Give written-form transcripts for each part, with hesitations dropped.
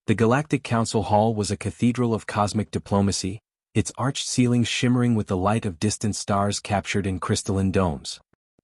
The Galactic Council Hall was a cathedral of cosmic diplomacy, its arched ceilings shimmering with the light of distant stars captured in crystalline domes.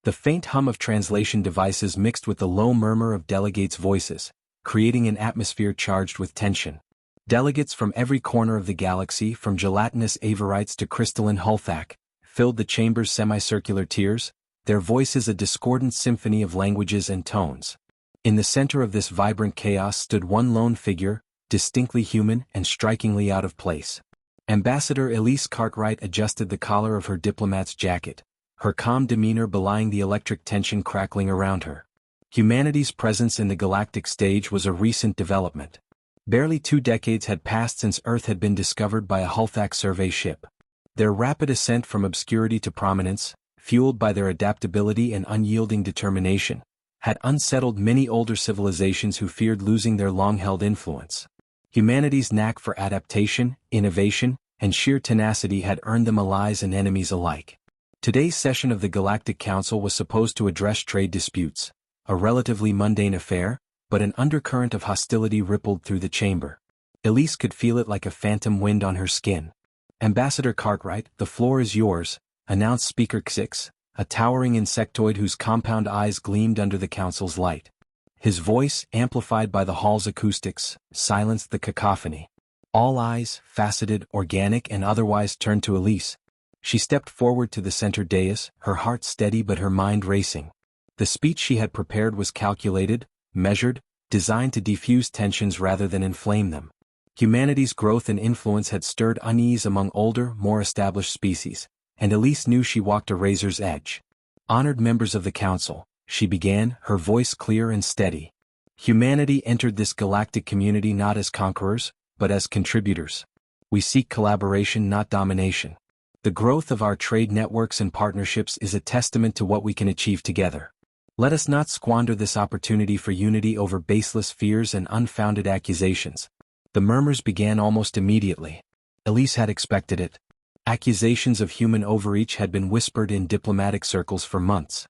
The faint hum of translation devices mixed with the low murmur of delegates' voices, creating an atmosphere charged with tension. Delegates from every corner of the galaxy, from gelatinous Avarites to crystalline Hulthak, filled the chamber's semicircular tiers, their voices a discordant symphony of languages and tones. In the center of this vibrant chaos stood one lone figure, distinctly human and strikingly out of place. Ambassador Elise Cartwright adjusted the collar of her diplomat's jacket, her calm demeanor belying the electric tension crackling around her. Humanity's presence in the galactic stage was a recent development. Barely 2 decades had passed since Earth had been discovered by a Hulthak survey ship. Their rapid ascent from obscurity to prominence, fueled by their adaptability and unyielding determination, had unsettled many older civilizations who feared losing their long-held influence. Humanity's knack for adaptation, innovation, and sheer tenacity had earned them allies and enemies alike. Today's session of the Galactic Council was supposed to address trade disputes, a relatively mundane affair, but an undercurrent of hostility rippled through the chamber. Elise could feel it like a phantom wind on her skin. Ambassador Cartwright, the floor is yours, announced Speaker Xix, a towering insectoid whose compound eyes gleamed under the council's light. His voice, amplified by the hall's acoustics, silenced the cacophony. All eyes, faceted, organic and otherwise, turned to Elise. She stepped forward to the center dais, her heart steady but her mind racing. The speech she had prepared was calculated, measured, designed to defuse tensions rather than inflame them. Humanity's growth and influence had stirred unease among older, more established species, and Elise knew she walked a razor's edge. Honored members of the council, she began, her voice clear and steady. Humanity entered this galactic community not as conquerors, but as contributors. We seek collaboration, not domination. The growth of our trade networks and partnerships is a testament to what we can achieve together. Let us not squander this opportunity for unity over baseless fears and unfounded accusations. The murmurs began almost immediately. Elise had expected it. Accusations of human overreach had been whispered in diplomatic circles for months.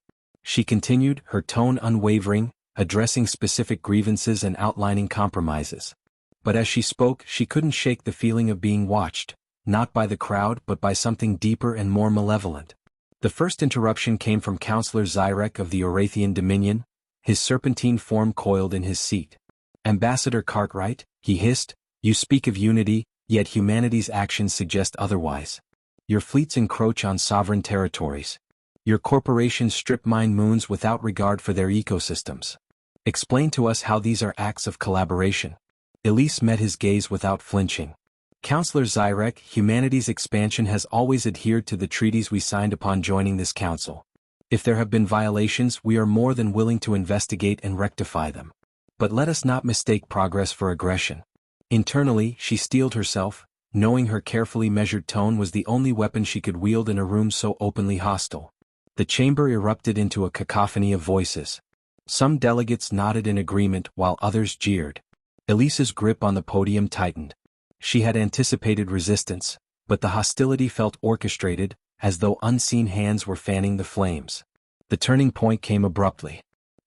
She continued, her tone unwavering, addressing specific grievances and outlining compromises. But as she spoke, she couldn't shake the feeling of being watched, not by the crowd but by something deeper and more malevolent. The first interruption came from Counselor Zyrek of the Orathian Dominion, his serpentine form coiled in his seat. Ambassador Cartwright, he hissed, you speak of unity, yet humanity's actions suggest otherwise. Your fleets encroach on sovereign territories. Your corporations strip mine moons without regard for their ecosystems. Explain to us how these are acts of collaboration. Elise met his gaze without flinching. Counselor Zyrek, humanity's expansion has always adhered to the treaties we signed upon joining this council. If there have been violations, we are more than willing to investigate and rectify them. But let us not mistake progress for aggression. Internally, she steeled herself, knowing her carefully measured tone was the only weapon she could wield in a room so openly hostile. The chamber erupted into a cacophony of voices. Some delegates nodded in agreement while others jeered. Elise's grip on the podium tightened. She had anticipated resistance, but the hostility felt orchestrated, as though unseen hands were fanning the flames. The turning point came abruptly.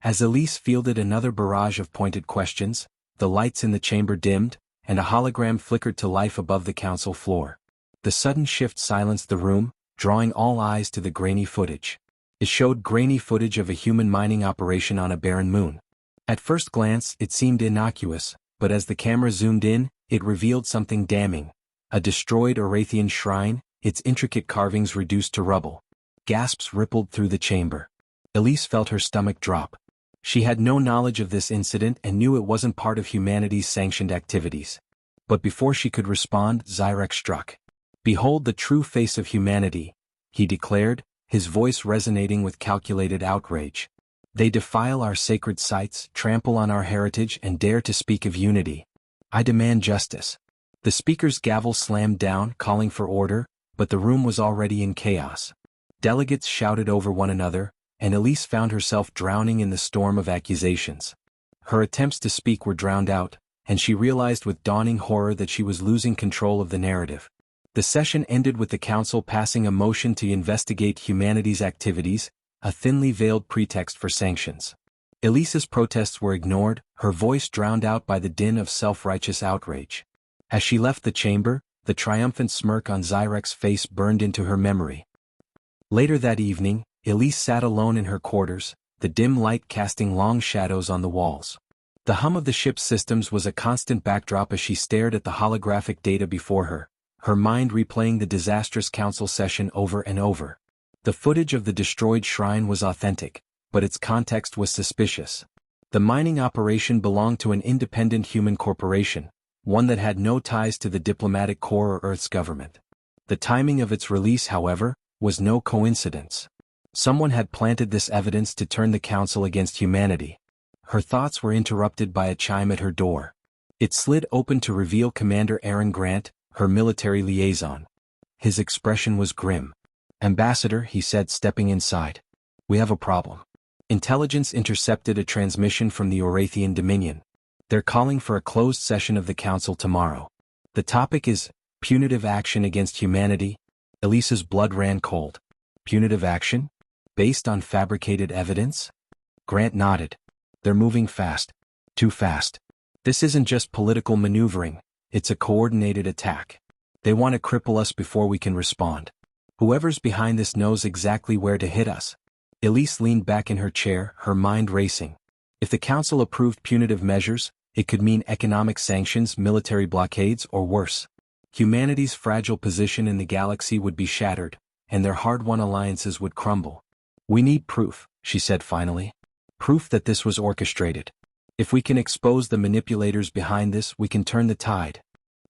As Elise fielded another barrage of pointed questions, the lights in the chamber dimmed, and a hologram flickered to life above the council floor. The sudden shift silenced the room, drawing all eyes to the grainy footage. It showed grainy footage of a human mining operation on a barren moon. At first glance, it seemed innocuous, but as the camera zoomed in, it revealed something damning. A destroyed Orathian shrine, its intricate carvings reduced to rubble. Gasps rippled through the chamber. Elise felt her stomach drop. She had no knowledge of this incident and knew it wasn't part of humanity's sanctioned activities. But before she could respond, Zyrek struck. Behold the true face of humanity, he declared, his voice resonating with calculated outrage. They defile our sacred sites, trample on our heritage, and dare to speak of unity. I demand justice. The speaker's gavel slammed down, calling for order, but the room was already in chaos. Delegates shouted over one another, and Elise found herself drowning in the storm of accusations. Her attempts to speak were drowned out, and she realized with dawning horror that she was losing control of the narrative. The session ended with the council passing a motion to investigate humanity's activities, a thinly veiled pretext for sanctions. Elise's protests were ignored, her voice drowned out by the din of self-righteous outrage. As she left the chamber, the triumphant smirk on Zyrek's face burned into her memory. Later that evening, Elise sat alone in her quarters, the dim light casting long shadows on the walls. The hum of the ship's systems was a constant backdrop as she stared at the holographic data before her, her mind replaying the disastrous council session over and over. The footage of the destroyed shrine was authentic, but its context was suspicious. The mining operation belonged to an independent human corporation, one that had no ties to the diplomatic corps or Earth's government. The timing of its release, however, was no coincidence. Someone had planted this evidence to turn the council against humanity. Her thoughts were interrupted by a chime at her door. It slid open to reveal Commander Aaron Grant, her military liaison. His expression was grim. "Ambassador," he said, stepping inside. "We have a problem. Intelligence intercepted a transmission from the Orathian Dominion. They're calling for a closed session of the council tomorrow. The topic is punitive action against humanity." Elise's blood ran cold. Punitive action? Based on fabricated evidence? Grant nodded. "They're moving fast. Too fast. This isn't just political maneuvering, it's a coordinated attack. They want to cripple us before we can respond. Whoever's behind this knows exactly where to hit us." Elise leaned back in her chair, her mind racing. If the council approved punitive measures, it could mean economic sanctions, military blockades, or worse. Humanity's fragile position in the galaxy would be shattered, and their hard-won alliances would crumble. "We need proof," she said finally. "Proof that this was orchestrated. If we can expose the manipulators behind this, we can turn the tide."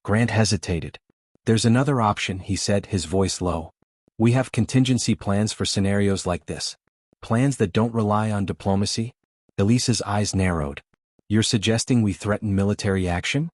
Grant hesitated. "There's another option," he said, his voice low. "We have contingency plans for scenarios like this. Plans that don't rely on diplomacy." Elise's eyes narrowed. "You're suggesting we threaten military action?"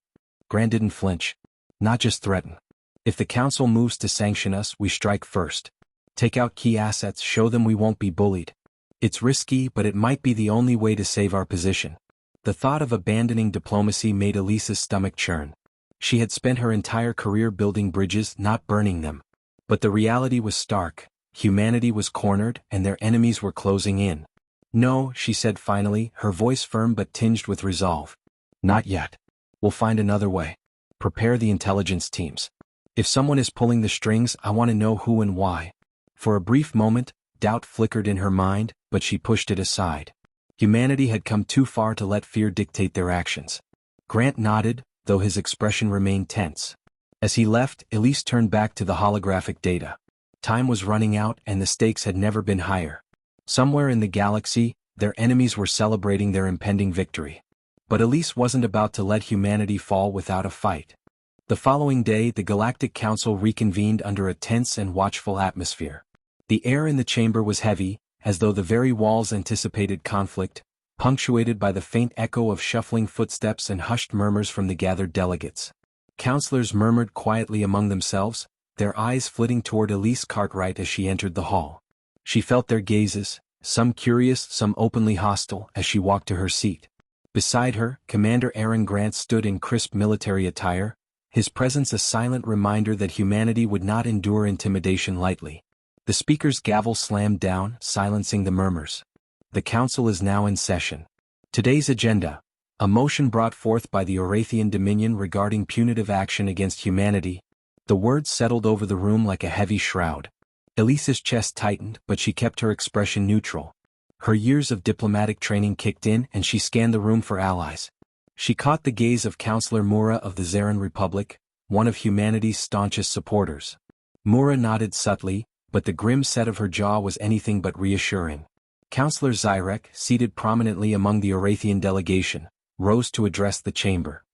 Grant didn't flinch. "Not just threaten. If the council moves to sanction us, we strike first. Take out key assets, show them we won't be bullied. It's risky, but it might be the only way to save our position." The thought of abandoning diplomacy made Elise's stomach churn. She had spent her entire career building bridges, not burning them. But the reality was stark. Humanity was cornered, and their enemies were closing in. "No," she said finally, her voice firm but tinged with resolve. "Not yet. We'll find another way. Prepare the intelligence teams. If someone is pulling the strings, I want to know who and why." For a brief moment, doubt flickered in her mind, but she pushed it aside. Humanity had come too far to let fear dictate their actions. Grant nodded, though his expression remained tense. As he left, Elise turned back to the holographic data. Time was running out, and the stakes had never been higher. Somewhere in the galaxy, their enemies were celebrating their impending victory. But Elise wasn't about to let humanity fall without a fight. The following day, the Galactic Council reconvened under a tense and watchful atmosphere. The air in the chamber was heavy, as though the very walls anticipated conflict, punctuated by the faint echo of shuffling footsteps and hushed murmurs from the gathered delegates. Counselors murmured quietly among themselves, their eyes flitting toward Elise Cartwright as she entered the hall. She felt their gazes, some curious, some openly hostile, as she walked to her seat. Beside her, Commander Aaron Grant stood in crisp military attire, his presence a silent reminder that humanity would not endure intimidation lightly. The speaker's gavel slammed down, silencing the murmurs. The council is now in session. Today's agenda: a motion brought forth by the Orathian Dominion regarding punitive action against humanity. The words settled over the room like a heavy shroud. Elise's chest tightened, but she kept her expression neutral. Her years of diplomatic training kicked in, and she scanned the room for allies. She caught the gaze of Counselor Mura of the Zarin Republic, one of humanity's staunchest supporters. Mura nodded subtly, but the grim set of her jaw was anything but reassuring. Counselor Zyrek, seated prominently among the Orathian delegation, rose to address the chamber.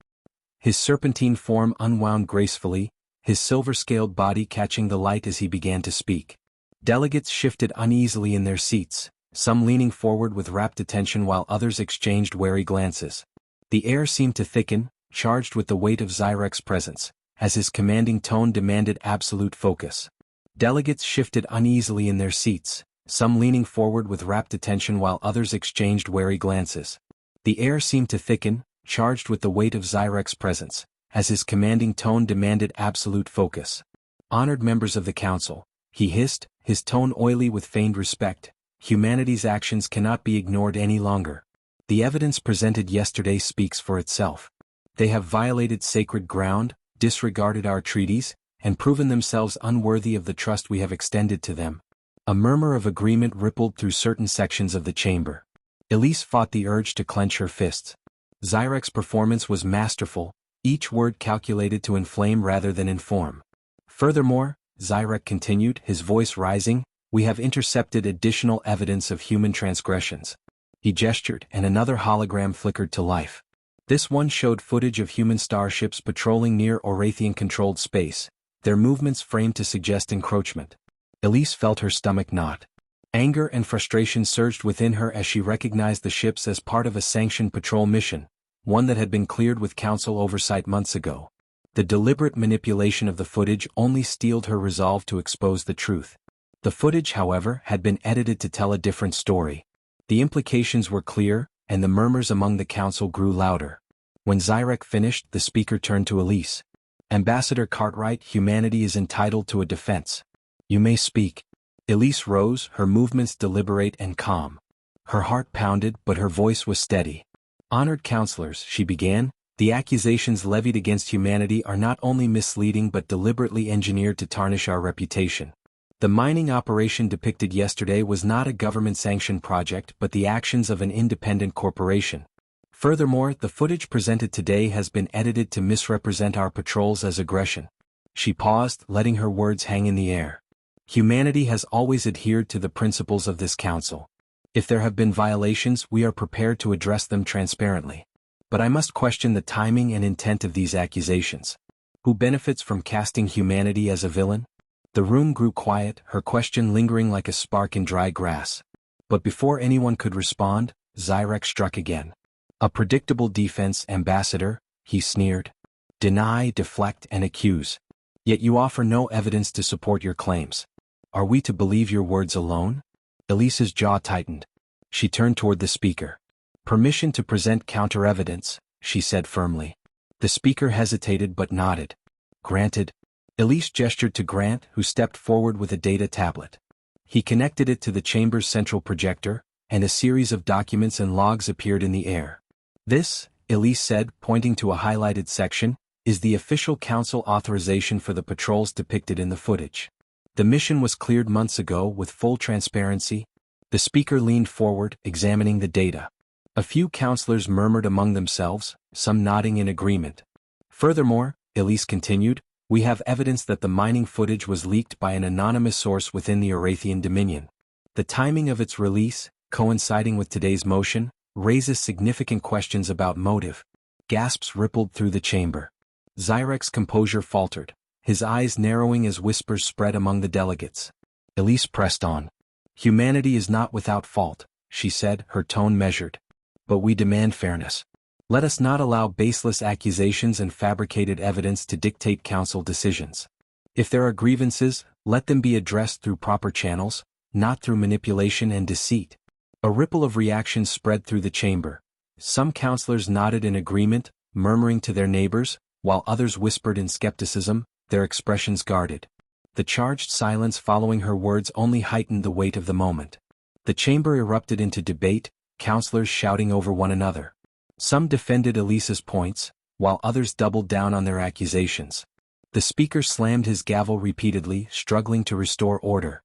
His serpentine form unwound gracefully, his silver-scaled body catching the light as he began to speak. Delegates shifted uneasily in their seats, some leaning forward with rapt attention while others exchanged wary glances. The air seemed to thicken, charged with the weight of Zyrek's presence, as his commanding tone demanded absolute focus. Delegates shifted uneasily in their seats, some leaning forward with rapt attention while others exchanged wary glances. The air seemed to thicken, charged with the weight of Zyrek's presence, as his commanding tone demanded absolute focus. "Honored members of the council," he hissed, his tone oily with feigned respect, "humanity's actions cannot be ignored any longer. The evidence presented yesterday speaks for itself. They have violated sacred ground, disregarded our treaties, and proven themselves unworthy of the trust we have extended to them. A murmur of agreement rippled through certain sections of the chamber. Elise fought the urge to clench her fists. Zyrek's performance was masterful, each word calculated to inflame rather than inform. Furthermore, Zyrek continued, his voice rising, we have intercepted additional evidence of human transgressions. He gestured, and another hologram flickered to life. This one showed footage of human starships patrolling near Orathian-controlled space, their movements framed to suggest encroachment. Elise felt her stomach knot. Anger and frustration surged within her as she recognized the ships as part of a sanctioned patrol mission, one that had been cleared with council oversight months ago. The deliberate manipulation of the footage only steeled her resolve to expose the truth. The footage, however, had been edited to tell a different story. The implications were clear, and the murmurs among the council grew louder. When Zyrek finished, the speaker turned to Elise. Ambassador Cartwright, humanity is entitled to a defense. You may speak. Elise rose, her movements deliberate and calm. Her heart pounded, but her voice was steady. Honored counselors, she began, the accusations levied against humanity are not only misleading but deliberately engineered to tarnish our reputation. The mining operation depicted yesterday was not a government-sanctioned project but the actions of an independent corporation. Furthermore, the footage presented today has been edited to misrepresent our patrols as aggression. She paused, letting her words hang in the air. Humanity has always adhered to the principles of this council. If there have been violations, we are prepared to address them transparently. But I must question the timing and intent of these accusations. Who benefits from casting humanity as a villain? The room grew quiet, her question lingering like a spark in dry grass. But before anyone could respond, Zyrek struck again. A predictable defense, Ambassador, he sneered. Deny, deflect, and accuse. Yet you offer no evidence to support your claims. Are we to believe your words alone? Elise's jaw tightened. She turned toward the speaker. Permission to present counter-evidence, she said firmly. The speaker hesitated but nodded. Granted. Elise gestured to Grant, who stepped forward with a data tablet. He connected it to the chamber's central projector, and a series of documents and logs appeared in the air. This, Elise said, pointing to a highlighted section, is the official council authorization for the patrols depicted in the footage. The mission was cleared months ago with full transparency. The speaker leaned forward, examining the data. A few counselors murmured among themselves, some nodding in agreement. Furthermore, Elise continued, we have evidence that the mining footage was leaked by an anonymous source within the Orathian Dominion. The timing of its release, coinciding with today's motion, raises significant questions about motive. Gasps rippled through the chamber. Zyrek's composure faltered, his eyes narrowing as whispers spread among the delegates. Elise pressed on. Humanity is not without fault, she said, her tone measured. But we demand fairness. Let us not allow baseless accusations and fabricated evidence to dictate council decisions. If there are grievances, let them be addressed through proper channels, not through manipulation and deceit. A ripple of reaction spread through the chamber. Some counselors nodded in agreement, murmuring to their neighbors, while others whispered in skepticism, their expressions guarded. The charged silence following her words only heightened the weight of the moment. The chamber erupted into debate, counselors shouting over one another. Some defended Elise's points, while others doubled down on their accusations. The speaker slammed his gavel repeatedly, struggling to restore order.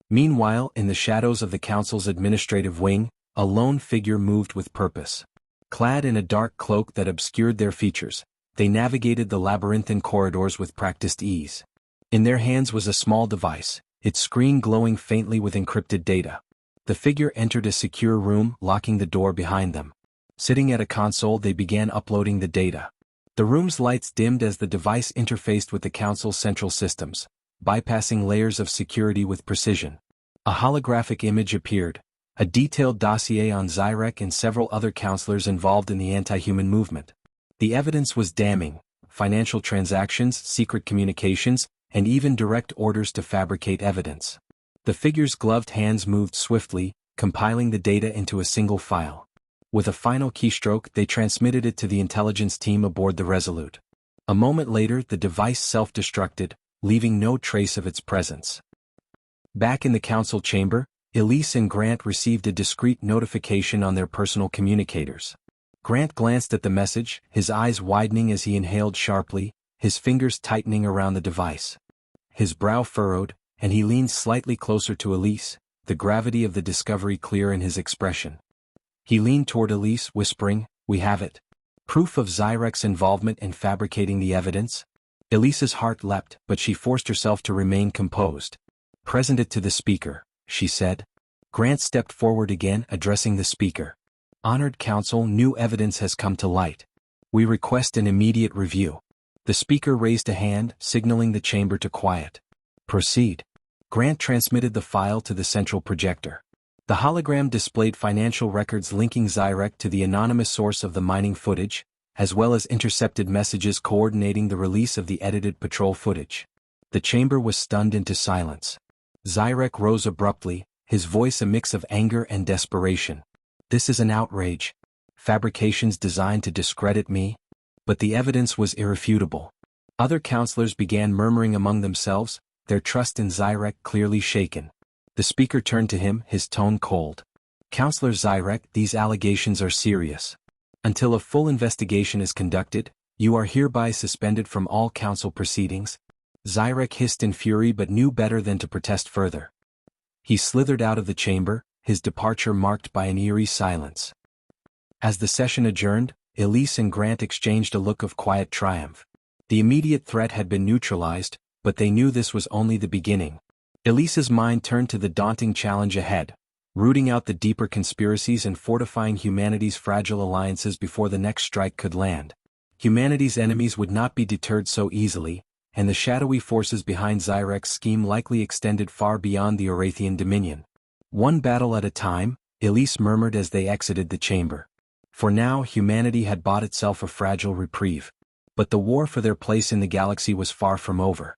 Meanwhile, in the shadows of the council's administrative wing, a lone figure moved with purpose. Clad in a dark cloak that obscured their features, they navigated the labyrinthine corridors with practiced ease. In their hands was a small device, its screen glowing faintly with encrypted data. The figure entered a secure room, locking the door behind them. Sitting at a console, they began uploading the data. The room's lights dimmed as the device interfaced with the council's central systems, bypassing layers of security with precision. A holographic image appeared, a detailed dossier on Zyrek and several other counselors involved in the anti-human movement. The evidence was damning: financial transactions, secret communications, and even direct orders to fabricate evidence. The figure's gloved hands moved swiftly, compiling the data into a single file. With a final keystroke, they transmitted it to the intelligence team aboard the Resolute. A moment later, the device self-destructed, leaving no trace of its presence. Back in the council chamber, Elise and Grant received a discreet notification on their personal communicators. Grant glanced at the message, his eyes widening as he inhaled sharply, his fingers tightening around the device. His brow furrowed, and he leaned slightly closer to Elise, the gravity of the discovery clear in his expression. He leaned toward Elise, whispering, "We have it. Proof of Zyrek's involvement in fabricating the evidence?" Elise's heart leapt, but she forced herself to remain composed. "Present it to the speaker," she said. Grant stepped forward again, addressing the speaker. "Honored Counsel, new evidence has come to light. We request an immediate review." The speaker raised a hand, signaling the chamber to quiet. "Proceed." Grant transmitted the file to the central projector. The hologram displayed financial records linking Zyrek to the anonymous source of the mining footage, as well as intercepted messages coordinating the release of the edited patrol footage. The chamber was stunned into silence. Zyrek rose abruptly, his voice a mix of anger and desperation. "This is an outrage. Fabrications designed to discredit me." But the evidence was irrefutable. Other counselors began murmuring among themselves, their trust in Zyrek clearly shaken. The speaker turned to him, his tone cold. "Counselor Zyrek, these allegations are serious. Until a full investigation is conducted, you are hereby suspended from all council proceedings." Zyrek hissed in fury but knew better than to protest further. He slithered out of the chamber, his departure marked by an eerie silence. As the session adjourned, Elise and Grant exchanged a look of quiet triumph. The immediate threat had been neutralized, but they knew this was only the beginning. Elise's mind turned to the daunting challenge ahead, rooting out the deeper conspiracies and fortifying humanity's fragile alliances before the next strike could land. Humanity's enemies would not be deterred so easily, and the shadowy forces behind Zyrek's scheme likely extended far beyond the Orathian dominion. "One battle at a time," Elise murmured as they exited the chamber. For now humanity had bought itself a fragile reprieve. But the war for their place in the galaxy was far from over.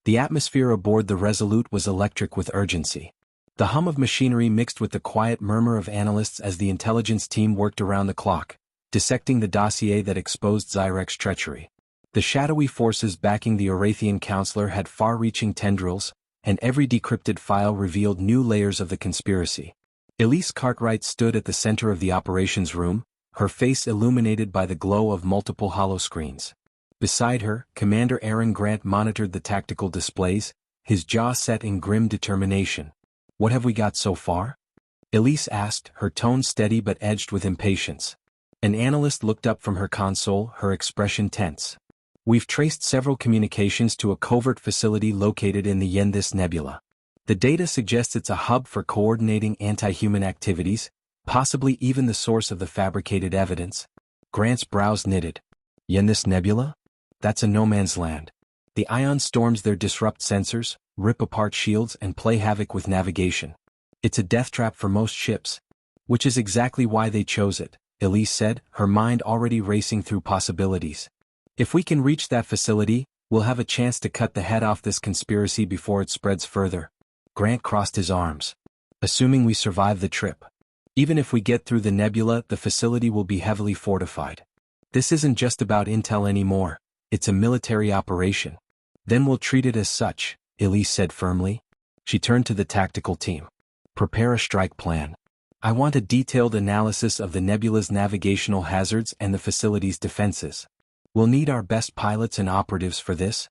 The atmosphere aboard the Resolute was electric with urgency. The hum of machinery mixed with the quiet murmur of analysts as the intelligence team worked around the clock, dissecting the dossier that exposed Zyrek's treachery. The shadowy forces backing the Orathian counselor had far-reaching tendrils, and every decrypted file revealed new layers of the conspiracy. Elise Cartwright stood at the center of the operations room, her face illuminated by the glow of multiple holoscreens. Beside her, Commander Aaron Grant monitored the tactical displays, his jaw set in grim determination. "What have we got so far?" Elise asked, her tone steady but edged with impatience. An analyst looked up from her console, her expression tense. "We've traced several communications to a covert facility located in the Yendis Nebula. The data suggests it's a hub for coordinating anti-human activities, possibly even the source of the fabricated evidence." Grant's brows knitted. "Yendis Nebula? That's a no-man's land. The ion storms there disrupt sensors, rip apart shields and play havoc with navigation. It's a death trap for most ships. Which is exactly why they chose it," Elise said, her mind already racing through possibilities. "If we can reach that facility, we'll have a chance to cut the head off this conspiracy before it spreads further." Grant crossed his arms. "Assuming we survive the trip. Even if we get through the nebula, the facility will be heavily fortified. This isn't just about intel anymore, it's a military operation." "Then we'll treat it as such," Elise said firmly. She turned to the tactical team. "Prepare a strike plan. I want a detailed analysis of the nebula's navigational hazards and the facility's defenses. We'll need our best pilots and operatives for this."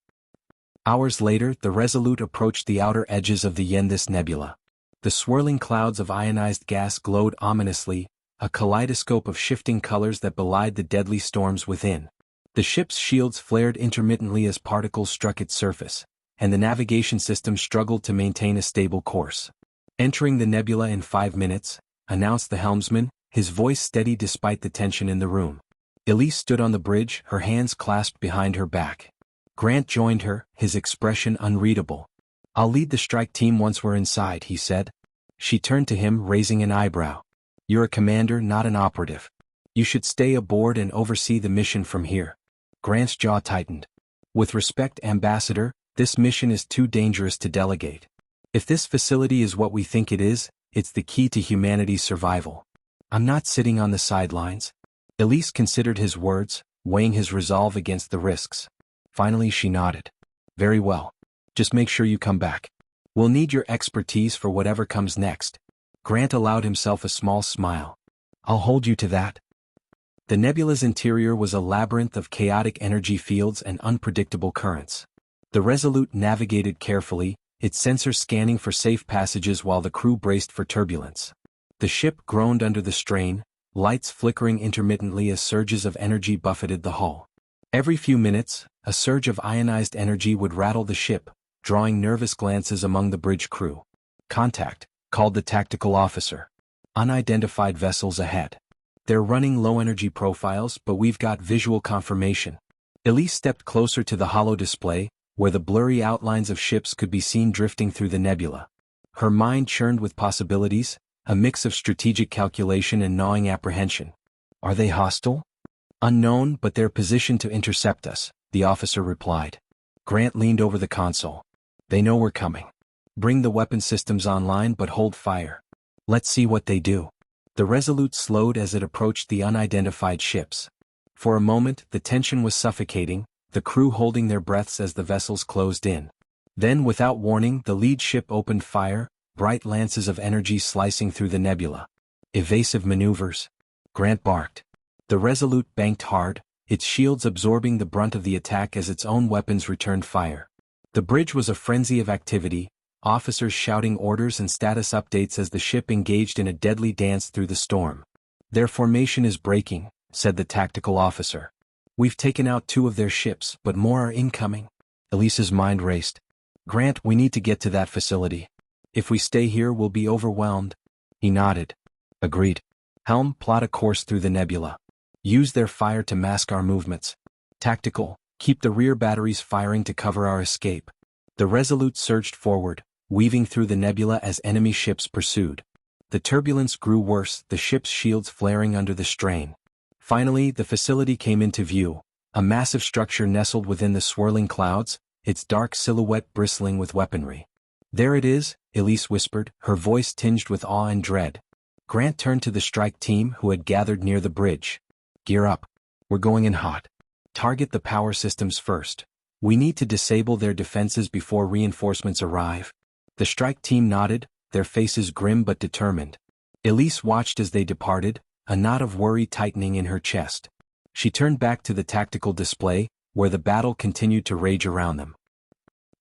Hours later, the Resolute approached the outer edges of the Yendis Nebula. The swirling clouds of ionized gas glowed ominously, a kaleidoscope of shifting colors that belied the deadly storms within. The ship's shields flared intermittently as particles struck its surface, and the navigation system struggled to maintain a stable course. "Entering the nebula in 5 minutes," announced the helmsman, his voice steady despite the tension in the room. Elise stood on the bridge, her hands clasped behind her back. Grant joined her, his expression unreadable. "I'll lead the strike team once we're inside," he said. She turned to him, raising an eyebrow. "You're a commander, not an operative. You should stay aboard and oversee the mission from here." Grant's jaw tightened. "With respect, Ambassador, this mission is too dangerous to delegate. If this facility is what we think it is, it's the key to humanity's survival. I'm not sitting on the sidelines." Elise considered his words, weighing his resolve against the risks. Finally she nodded. "Very well. Just make sure you come back. We'll need your expertise for whatever comes next," Grant allowed himself a small smile. I'll hold you to that. The nebula's interior was a labyrinth of chaotic energy fields and unpredictable currents. The Resolute navigated carefully, its sensors scanning for safe passages while the crew braced for turbulence. The ship groaned under the strain, lights flickering intermittently as surges of energy buffeted the hull. Every few minutes, a surge of ionized energy would rattle the ship, drawing nervous glances among the bridge crew. "Contact," called the tactical officer. "Unidentified vessels ahead. They're running low-energy profiles, but we've got visual confirmation." Elise stepped closer to the holo display, where the blurry outlines of ships could be seen drifting through the nebula. Her mind churned with possibilities, a mix of strategic calculation and gnawing apprehension. "Are they hostile?" "Unknown, but they're positioned to intercept us," the officer replied. Grant leaned over the console. "They know we're coming. Bring the weapon systems online but hold fire. Let's see what they do." The Resolute slowed as it approached the unidentified ships. For a moment, the tension was suffocating, the crew holding their breaths as the vessels closed in. Then, without warning, the lead ship opened fire, bright lances of energy slicing through the nebula. "Evasive maneuvers," Grant barked. The Resolute banked hard, its shields absorbing the brunt of the attack as its own weapons returned fire. The bridge was a frenzy of activity, officers shouting orders and status updates as the ship engaged in a deadly dance through the storm. "Their formation is breaking," said the tactical officer. "We've taken out 2 of their ships, but more are incoming." Elise's mind raced. "Grant, we need to get to that facility. If we stay here, we'll be overwhelmed." He nodded. "Agreed. Helm, plot a course through the nebula. Use their fire to mask our movements. Tactical, keep the rear batteries firing to cover our escape." The Resolute surged forward, weaving through the nebula as enemy ships pursued. The turbulence grew worse, the ship's shields flaring under the strain. Finally, the facility came into view, a massive structure nestled within the swirling clouds, its dark silhouette bristling with weaponry. "There it is," Elise whispered, her voice tinged with awe and dread. Grant turned to the strike team who had gathered near the bridge. "Gear up. We're going in hot. Target the power systems first. We need to disable their defenses before reinforcements arrive." The strike team nodded, their faces grim but determined. Elise watched as they departed, a knot of worry tightening in her chest. She turned back to the tactical display, where the battle continued to rage around them.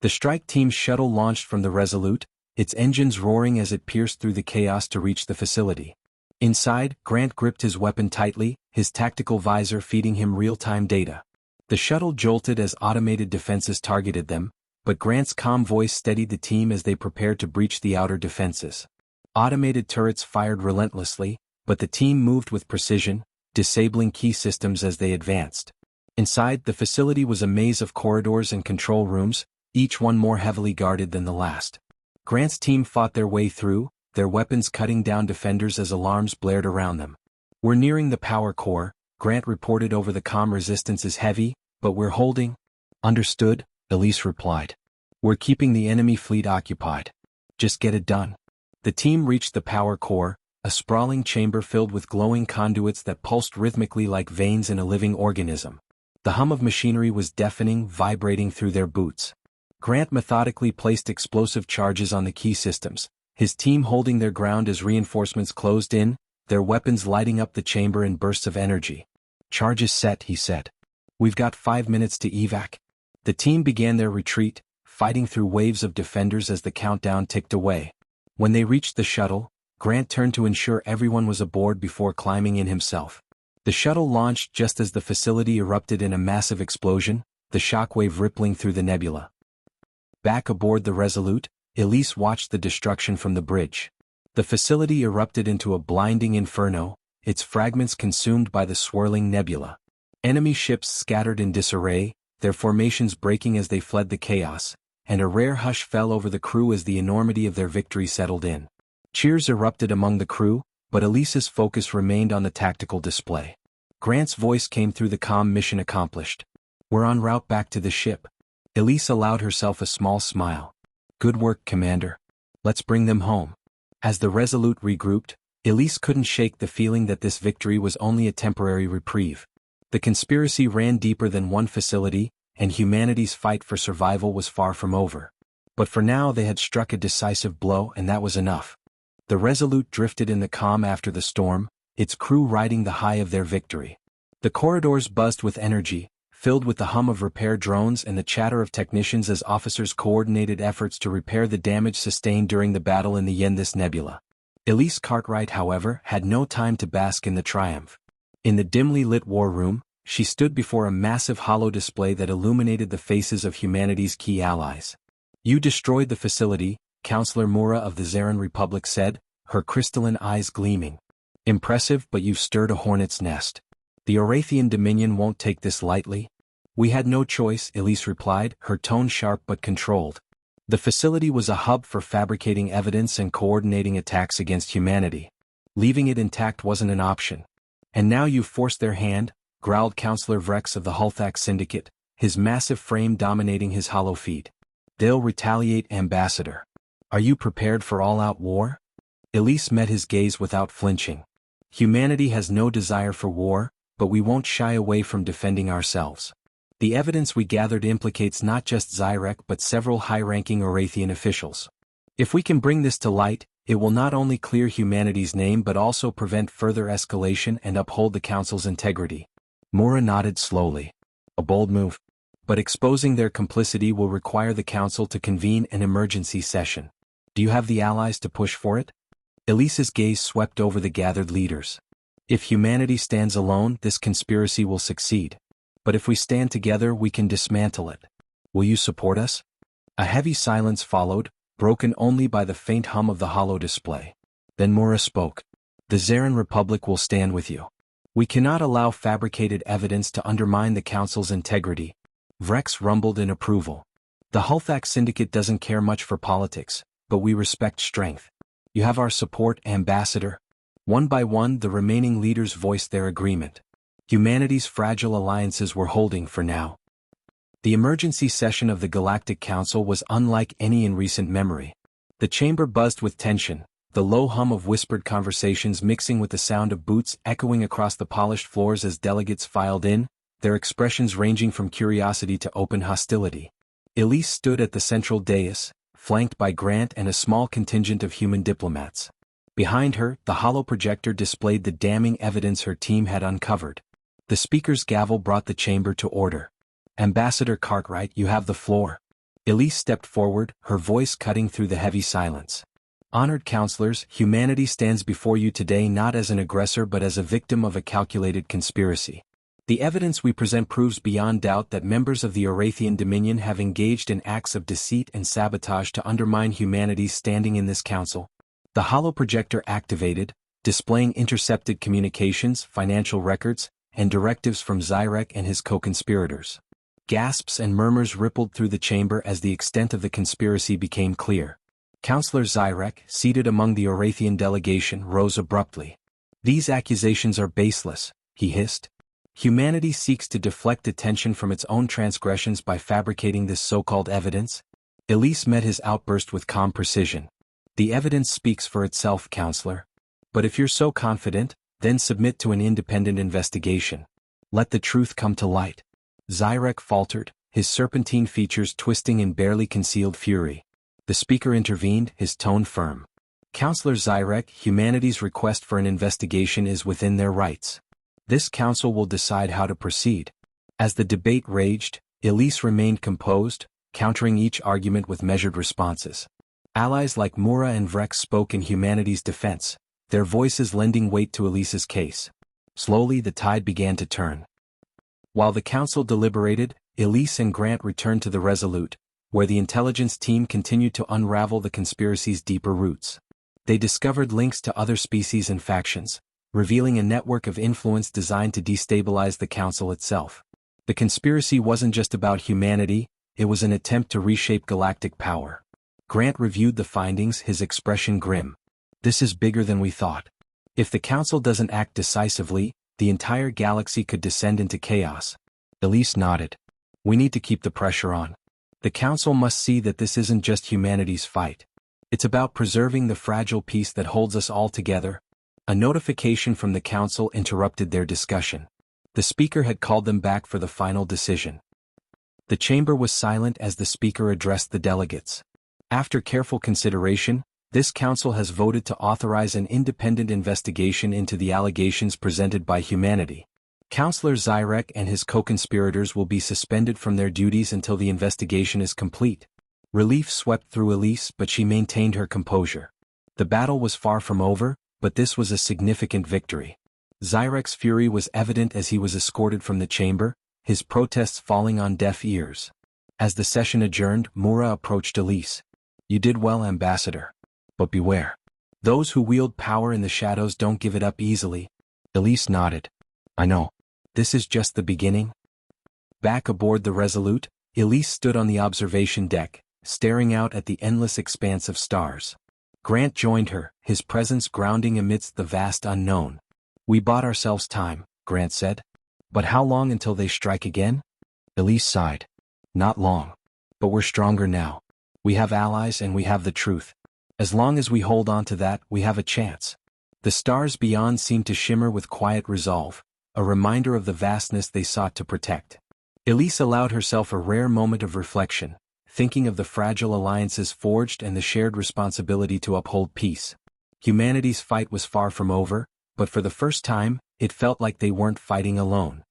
The strike team's shuttle launched from the Resolute, its engines roaring as it pierced through the chaos to reach the facility. Inside, Grant gripped his weapon tightly, his tactical visor feeding him real-time data. The shuttle jolted as automated defenses targeted them, but Grant's calm voice steadied the team as they prepared to breach the outer defenses. Automated turrets fired relentlessly, but the team moved with precision, disabling key systems as they advanced. Inside, the facility was a maze of corridors and control rooms, each one more heavily guarded than the last. Grant's team fought their way through, their weapons cutting down defenders as alarms blared around them. "We're nearing the power core," Grant reported over the comm. "Resistance is heavy, but we're holding." "Understood," Elise replied. "We're keeping the enemy fleet occupied. Just get it done." The team reached the power core, a sprawling chamber filled with glowing conduits that pulsed rhythmically like veins in a living organism. The hum of machinery was deafening, vibrating through their boots. Grant methodically placed explosive charges on the key systems, his team holding their ground as reinforcements closed in, their weapons lighting up the chamber in bursts of energy. "Charges set," he said. "We've got 5 minutes to evac." The team began their retreat, fighting through waves of defenders as the countdown ticked away. When they reached the shuttle, Grant turned to ensure everyone was aboard before climbing in himself. The shuttle launched just as the facility erupted in a massive explosion, the shockwave rippling through the nebula. Back aboard the Resolute, Elise watched the destruction from the bridge. The facility erupted into a blinding inferno, its fragments consumed by the swirling nebula. Enemy ships scattered in disarray, their formations breaking as they fled the chaos, and a rare hush fell over the crew as the enormity of their victory settled in. Cheers erupted among the crew, but Elise's focus remained on the tactical display. Grant's voice came through the comm. "Mission accomplished. We're en route back to the ship." Elise allowed herself a small smile. "Good work, Commander. Let's bring them home." As the Resolute regrouped, Elise couldn't shake the feeling that this victory was only a temporary reprieve. The conspiracy ran deeper than one facility, and humanity's fight for survival was far from over. But for now they had struck a decisive blow, and that was enough. The Resolute drifted in the calm after the storm, its crew riding the high of their victory. The corridors buzzed with energy, filled with the hum of repair drones and the chatter of technicians as officers coordinated efforts to repair the damage sustained during the battle in the Yendis Nebula. Elise Cartwright, however, had no time to bask in the triumph. In the dimly lit war room, she stood before a massive holo display that illuminated the faces of humanity's key allies. "You destroyed the facility," Counselor Mura of the Zaran Republic said, her crystalline eyes gleaming. "Impressive, but you've stirred a hornet's nest. The Orathian Dominion won't take this lightly." "We had no choice," Elise replied, her tone sharp but controlled. The facility was a hub for fabricating evidence and coordinating attacks against humanity. Leaving it intact wasn't an option. "And now you've forced their hand," growled Counselor Vrex of the Hulthak Syndicate, his massive frame dominating his hollow feet. "They'll retaliate, Ambassador. Are you prepared for all-out war?" Elise met his gaze without flinching. "Humanity has no desire for war, but we won't shy away from defending ourselves. The evidence we gathered implicates not just Zyrek but several high-ranking Orathian officials. If we can bring this to light, it will not only clear humanity's name but also prevent further escalation and uphold the Council's integrity." Mura nodded slowly. "A bold move. But exposing their complicity will require the Council to convene an emergency session. Do you have the allies to push for it?" Elise's gaze swept over the gathered leaders. "If humanity stands alone, this conspiracy will succeed. But if we stand together, we can dismantle it. Will you support us?" A heavy silence followed, broken only by the faint hum of the holo display. Then Mura spoke. "The Zaran Republic will stand with you. We cannot allow fabricated evidence to undermine the Council's integrity." Vrex rumbled in approval. "The Hulthak Syndicate doesn't care much for politics, but we respect strength. You have our support, Ambassador." One by one, the remaining leaders voiced their agreement. Humanity's fragile alliances were holding for now. The emergency session of the Galactic Council was unlike any in recent memory. The chamber buzzed with tension, the low hum of whispered conversations mixing with the sound of boots echoing across the polished floors as delegates filed in, their expressions ranging from curiosity to open hostility. Elise stood at the central dais, flanked by Grant and a small contingent of human diplomats. Behind her, the holo projector displayed the damning evidence her team had uncovered. The speaker's gavel brought the chamber to order. "Ambassador Cartwright, you have the floor." Elise stepped forward, her voice cutting through the heavy silence. "Honored counselors, humanity stands before you today not as an aggressor but as a victim of a calculated conspiracy. The evidence we present proves beyond doubt that members of the Orathian Dominion have engaged in acts of deceit and sabotage to undermine humanity's standing in this council." The holoprojector activated, displaying intercepted communications, financial records, and directives from Zyrek and his co-conspirators. Gasps and murmurs rippled through the chamber as the extent of the conspiracy became clear. Counselor Zyrek, seated among the Orathian delegation, rose abruptly. "These accusations are baseless," he hissed. "Humanity seeks to deflect attention from its own transgressions by fabricating this so-called evidence." Elise met his outburst with calm precision. "The evidence speaks for itself, Counselor. But if you're so confident, then submit to an independent investigation. Let the truth come to light." Zyrek faltered, his serpentine features twisting in barely concealed fury. The speaker intervened, his tone firm. "Counselor Zyrek, humanity's request for an investigation is within their rights. This council will decide how to proceed." As the debate raged, Elise remained composed, countering each argument with measured responses. Allies like Mura and Vrex spoke in humanity's defense, their voices lending weight to Elise's case. Slowly the tide began to turn. While the council deliberated, Elise and Grant returned to the Resolute, where the intelligence team continued to unravel the conspiracy's deeper roots. They discovered links to other species and factions, revealing a network of influence designed to destabilize the council itself. The conspiracy wasn't just about humanity, it was an attempt to reshape galactic power. Grant reviewed the findings, his expression grim. "This is bigger than we thought. If the council doesn't act decisively, the entire galaxy could descend into chaos." Elise nodded. "We need to keep the pressure on. The council must see that this isn't just humanity's fight. It's about preserving the fragile peace that holds us all together." A notification from the council interrupted their discussion. The speaker had called them back for the final decision. The chamber was silent as the speaker addressed the delegates. After careful consideration, This council has voted to authorize an independent investigation into the allegations presented by humanity. Counselor Zyrek and his co-conspirators will be suspended from their duties until the investigation is complete. Relief swept through Elise, but she maintained her composure. The battle was far from over, but this was a significant victory. Zyrek's fury was evident as he was escorted from the chamber, his protests falling on deaf ears. As the session adjourned, Mura approached Elise. "You did well, Ambassador. But beware. Those who wield power in the shadows don't give it up easily." Elise nodded. "I know. This is just the beginning." Back aboard the Resolute, Elise stood on the observation deck, staring out at the endless expanse of stars. Grant joined her, his presence grounding amidst the vast unknown. "We bought ourselves time," Grant said. "But how long until they strike again?" Elise sighed. "Not long. But we're stronger now. We have allies and we have the truth. As long as we hold on to that, we have a chance." The stars beyond seemed to shimmer with quiet resolve, a reminder of the vastness they sought to protect. Elise allowed herself a rare moment of reflection, thinking of the fragile alliances forged and the shared responsibility to uphold peace. Humanity's fight was far from over, but for the first time, it felt like they weren't fighting alone.